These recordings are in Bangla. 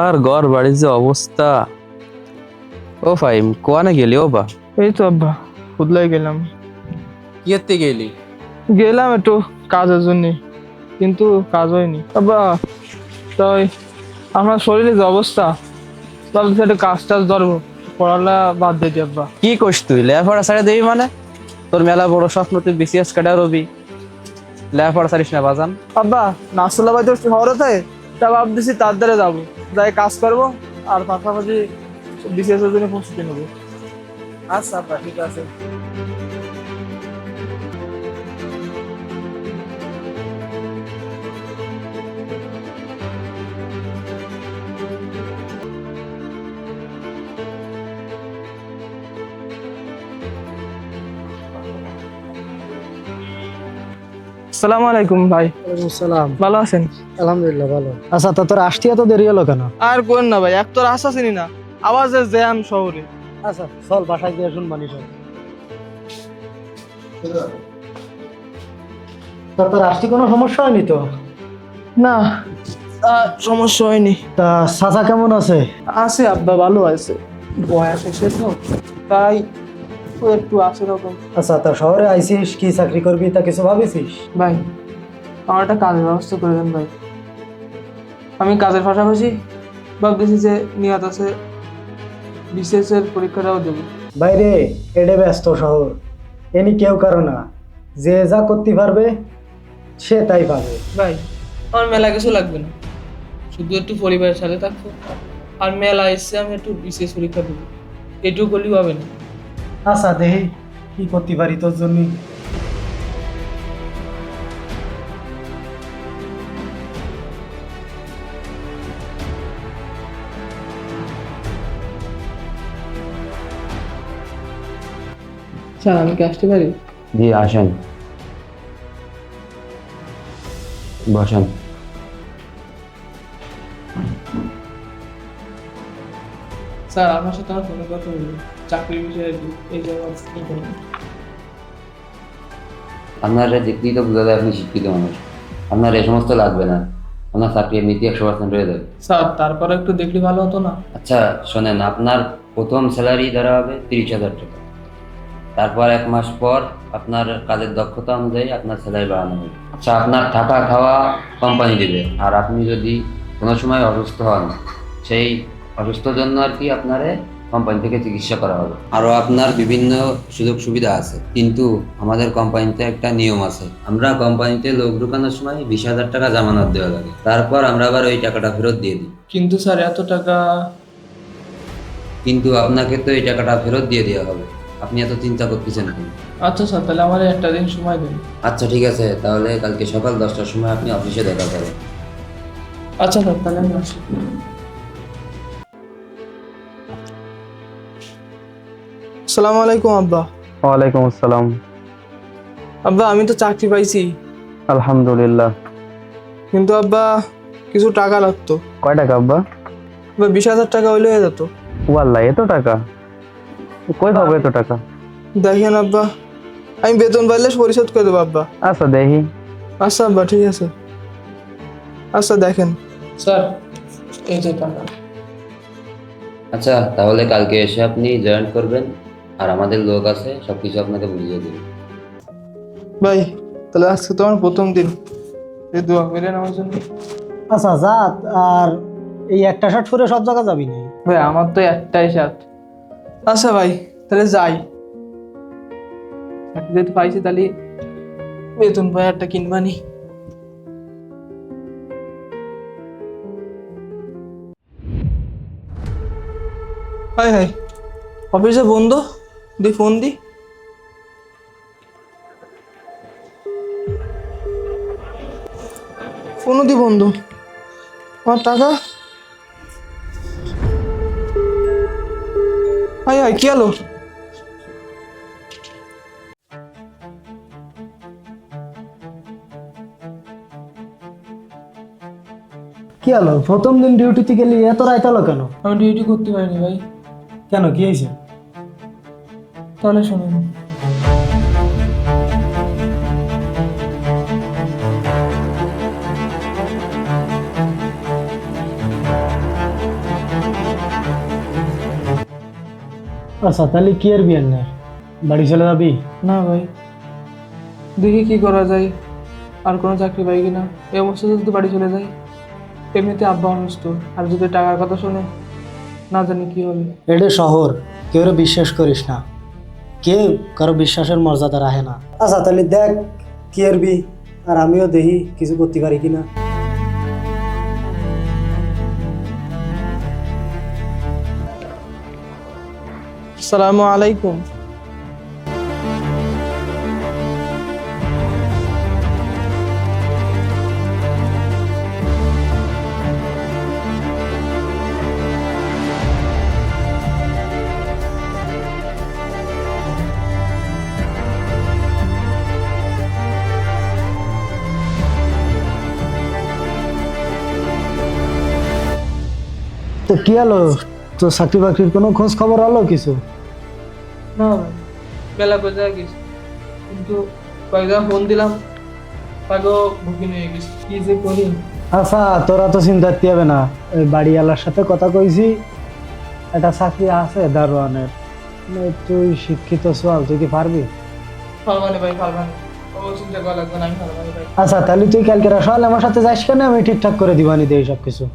আর ঘর বাড়ির যে অবস্থা। ও ফাইম কোয়ানে গেলি ও বা? এই তো আব্বা, খুদলাই গেলাম। কিয়েতে গেলি? গেলাম একটু কাজের জন্য, কিন্তু কাজ হয়নি আব্বা। তাই আমার শরীরের যে অবস্থা, ভাবছি একটু কাজ টাজ ধরবো, পড়ালা বাদ দিয়ে দিই আব্বা। কি কইস তুই লেখাপড়া ছাড়া দিবি মানে? তোর মেলা বড় স্বপ্ন, তুই বিসিএস ক্যাডার হবি, লেখাপড়া ছাড়িস না বাজান। আব্বা নাসলা ভাই তো শহরে থাকে, তা ভাবতেছি তার দ্বারা যাবো, যাই কাজ করবো আর পাশাপাশি বিশেষ জন্য প্রস্তুতি নেবো। আচ্ছা আব্বা ঠিক আছে। আসসালামু আলাইকুম ভাই। সালাম। ভালো আছেন? আলহামদুলিল্লাহ ভালো। আচ্ছা, তা তোর আসতে এত দেরি হলো কেন? আর কোন না ভাই, এক তো রাস্তা চিনি না, আবার যে জ্যাম শহরে। আচ্ছা চল বাসায় গিয়ে শুনবানি সব। তোর আসতে কোনো সমস্যা হয়নি তো? না, সমস্যা হয়নি। তা চাচা কেমন আছে? আছে আব্বা, ভালো আছে, বয়স এসে তো তাই ও একটু আছে রকম। আচ্ছা, তা শহরে আইসিস, কি চাকরি করবি তা কিছু ভাবিছিস? ভাই আমার একটা কাজের ব্যবস্থা করে দেন ভাই। আমি কাজের পাশাপাশি ভাবতেছি যে নিয়ত আছে বিসিএস এর পরীক্ষাটাও দেবো। বাইরে এডে ব্যস্ত শহর, এনি কেউ কারো না, যে যা করতে পারবে সে তাই পাবে। ভাই আমার মেলা কিছু লাগবে না, শুধু একটু পরিবারের সাথে থাকবো, আর মেলা এসে আমি একটু বিসিএস পরীক্ষা দেবো, এটুকু করলেই হবে না। আচ্ছা দেখি কি করতে পারি তোর জন্য। স্যার আমি কি আসতে পারি? জি আসেন, বসেন। স্যার আমার সাথে আমার ফোনে কথা বলুন, চাকরির বিষয়ে এই জন্য কি করুন। আপনার দেখলেই তো বোঝা যায় আপনি শিক্ষিত মানুষ। আপনার এই সমস্ত লাগবে না, আপনার চাকরি এমনিতেই 100% হয়ে যাবে। স্যার তারপরে একটু দেখলে ভালো হতো না? আচ্ছা শোনেন, আপনার প্রথম স্যালারি ধরা হবে 30,000 টাকা। তারপর 1 মাস পর আপনার কাজের দক্ষতা অনুযায়ী আপনার স্যালারি বাড়ানো হবে। আচ্ছা, আপনার থাকা খাওয়া কোম্পানি দেবে, আর আপনি যদি কোনো সময় অসুস্থ হন, সেই অসুস্থর জন্য আর কি আপনারে কোম্পানি থেকে চিকিৎসা করা হবে। আরও আপনার বিভিন্ন সুযোগ সুবিধা আছে, কিন্তু আমাদের কোম্পানিতে একটা নিয়ম আছে। আমরা কোম্পানিতে লোক ঢুকানোর সময় 20,000 টাকা জামানত দেওয়া লাগে, তারপর আমরা আবার ওই টাকাটা ফেরত দিয়ে দিই। কিন্তু স্যার এত টাকা। কিন্তু আপনাকে তো এই টাকাটা ফেরত দিয়ে দেওয়া হবে, আপনি এত চিন্তা করতেছেন কেন? আচ্ছা স্যার, তাহলে আমার একটা দিন সময় দিন। আচ্ছা ঠিক আছে, তাহলে কালকে সকাল 10টার সময় আপনি অফিসে দেখা করবেন। আচ্ছা স্যার, তাহলে আমি আসি। আসসালামু আলাইকুম আব্বা। ওয়ালাইকুম আসসালাম। আব্বা আমি তো চাকরি পাইছি, আলহামদুলিল্লাহ। কিন্তু আব্বা কিছু টাকা লাগতো। কয় টাকা আব্বা? আব্বা 20,000 টাকা হইলে হয়ে যেত। ওয়াল্লাহ এত টাকা? কই পাবো এত টাকা? দেখেন আব্বা, আমি বেতন পাইলে পরিশোধ করে দেবো আব্বা। আচ্ছা দেখি। আচ্ছা আব্বা ঠিক আছে। আচ্ছা দেখেন স্যার, এই যে টাকা। আচ্ছা তাহলে কালকে এসে আপনি জয়েন করবেন, আর আমাদের লোক আছে সবকিছু আপনাকে বুঝিয়ে দেবে। ভাই তাহলে আজকে তো আমার প্রথম দিন, এই দোয়া করেন আমার জন্য। আচ্ছা যা, আর এই একটা শার্ট পরে সব জায়গা যাবি না? ভাই আমার তো একটাই শার্ট। আচ্ছা ভাই তাহলে যাই, চাকরি যেহেতু পাইছি তাহলে বেতন পাই একটা কিনবানি। হাই হাই, অফিসে বন্ধ, দি ফোন দি। ফোনও দি বন্ধ, আমার টাকা। হাই হাই কি হলো? কি হলো, প্রথম দিন ডিউটিতে গেলি এত রাইত হলো কেন? আমি ডিউটি করতে পারিনি ভাই। কেন, কি হয়েছে? তাহলে শুনুন। আচ্ছা তাহলে কি আর বিয়ার না, বাড়ি চলে যাবি? না ভাই, দেখি কি করা যায়, আর কোনো চাকরি পাই কিনা। এই অবস্থাতে যদি বাড়ি চলে যাই, এমনিতে আব্বা অসুস্থ, আর যদি টাকার কথা শুনে না জানি কি হবে। এটা শহর, কেউ বিশ্বাস করিস না, কেউ কারো বিশ্বাসের মর্যাদা রাখে না। আচ্ছা তাহলে দেখ কি আরবি, আর আমিও দেখি কিছু করতে পারি কিনা। আসসালামু আলাইকুম। তো কি হলো, তো চাকরি বাকরির কোনো খোঁজ খবর হলো কিছু? না ভাই, মেলা কোথায় গেছি, কিন্তু কয়েকজন ফোন দিলাম, তাকেও বুকিং হয়ে গেছে, কি যে করি। আচ্ছা তোরা তো চিন্তা করতে হবে না, ওই বাড়িওয়ালার সাথে কথা কইছি, একটা চাকরি আছে দারোয়ানের। তুই শিক্ষিত সোয়াল, তুই কি পারবি? ফালবানি ভাই, ফালবানি, ও চিন্তা করা লাগবে না, আমি ফালবানি ভাই। আচ্ছা তাহলে তুই কালকে সকালে আমার সাথে যাস কেন, আমি ঠিকঠাক করে দিবানি দেই সব কিছু।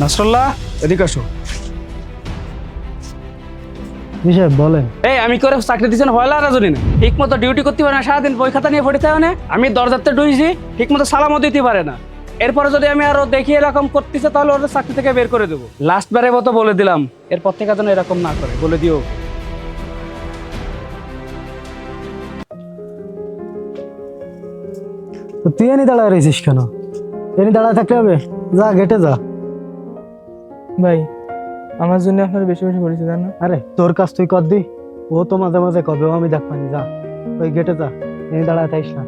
নাসরুল্লাহ, এদিকে আসো। হিসেব বলেন। এই আমি করে চাকরি দিচ্ছেন হয়লা রাজনী না, ঠিক মতো ডিউটি করতে পারে না, সারাদিন বই খাতা নিয়ে পড়ে থাকে না। আমি দরজাতে ডুইছি, ঠিক মতো সালামও দিতে পারে না। এরপরে যদি আমি আরো দেখি এরকম করতেছে, তাহলে ওদের চাকরি থেকে বের করে দেবো। লাস্ট বারের মতো বলে দিলাম, এরপর থেকে যেন এরকম না করে, বলে দিও। তো তুই এনে দাঁড়ায় রয়েছিস কেন? এনে দাঁড়ায় থাকতে হবে, যা গেটে যা। ভাই, আমার জন্য আপনার বেশি বেশি পরিচিত না। আরে তোর কাজ তুই কর দি, ও তো মাঝে মাঝে কবে, আমি দেখবানি, যা ওই গেটে যা, এনে দাঁড়ায় থাকিস না।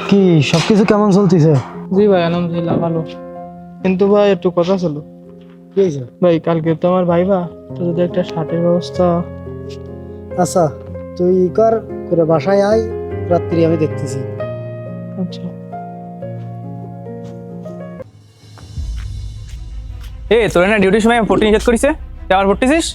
কি সবকিছু কেমন চলতেছে? জি ভাই, আলহামদুলিল্লাহ ভালো, কিন্তু ভাই একটু কথা ছিল। কি হয়েছে? ভাই কালকে তো আমার ভাইবা, তো যদি একটা শার্টের ব্যবস্থা। আচ্ছা তুই কর করে বাসায় আয়, রাত্রি আমি দেখতেছি। আচ্ছা। তোর না ডিউটির সময় ফোর্টি নিষেধ করিছে, তুই আবার পড়তেছিস?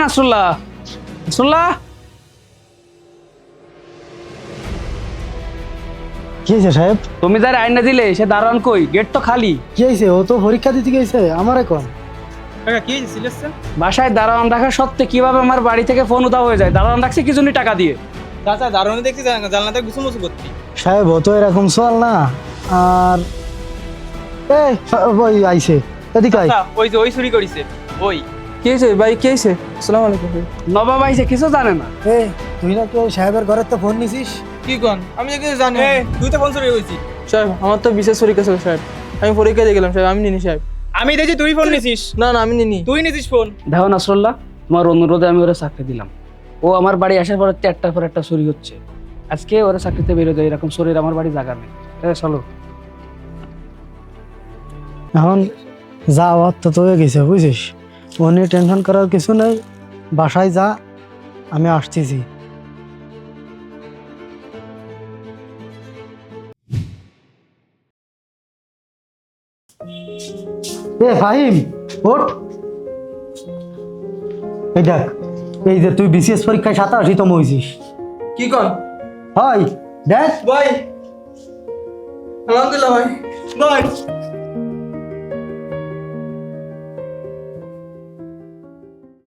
নাসরুল্লাহ, নাসরুল্লাহ, কি হয়েছে সাহেব? তুমি যার আইনা দিলে সে দারোয়ান কই? গেট তো খালি। কি হয়েছে? ও তো পরীক্ষা দিতে গেছে, আমার এখন বাসায় দারোয়ান রাখা সত্ত্বে কিভাবে আমার বাড়ি থেকে ফোন উধাও হয়ে যায়? দারোয়ান রাখছে কি জন্য টাকা দিয়ে? সাহেব ও তো এরকম সোয়াল না। আর এই ওই আইছে, এদিকে আয়। ওই যে ওই চুরি করিছে, ওই কি হয়েছে ভাই, কি হয়েছে? আসসালামু আলাইকুম ভাই। নবাব আইছে, কিছু জানে না। এই তুই নাকি ওই সাহেবের ঘরের তো ফোন নিছিস? কি কোন? আমি যে কিছু জানি। তুই তো ফোন চুরি হয়েছিস সাহেব, আমার তো বিশেষ পরীক্ষা ছিল সাহেব, আমি পরীক্ষা দিয়ে গেলাম সাহেব, আমি নিনি সাহেব। আমি দেখছি তুই ফোন নিছিস। না না, আমি নিনি। তুই নিছিস ফোন। দেখো নাসরুল্লাহ, তোমার অনুরোধে আমি ওরা চাকরি দিলাম। ও আমার বাড়ি আসার পরে একটার পর একটা চুরি হচ্ছে। আজকে ওরা চাকরিতে বেরো দেয়, এরকম চোরের আমার বাড়ি জায়গা নেই। চলো এখন যা হওয়ার তো হয়ে গেছে, বুঝিস? ও নিয়ে টেনশন করার কিছু নেই, বাসায় যা, আমি আসতেছি। এ ফাহিম ওঠ, এই দেখ, এই যে তুই বিসিএস পরীক্ষায় 87তম হয়েছিস। কি কর হয় দেখ ভাই, আলহামদুলিল্লাহ ভাই। ভাই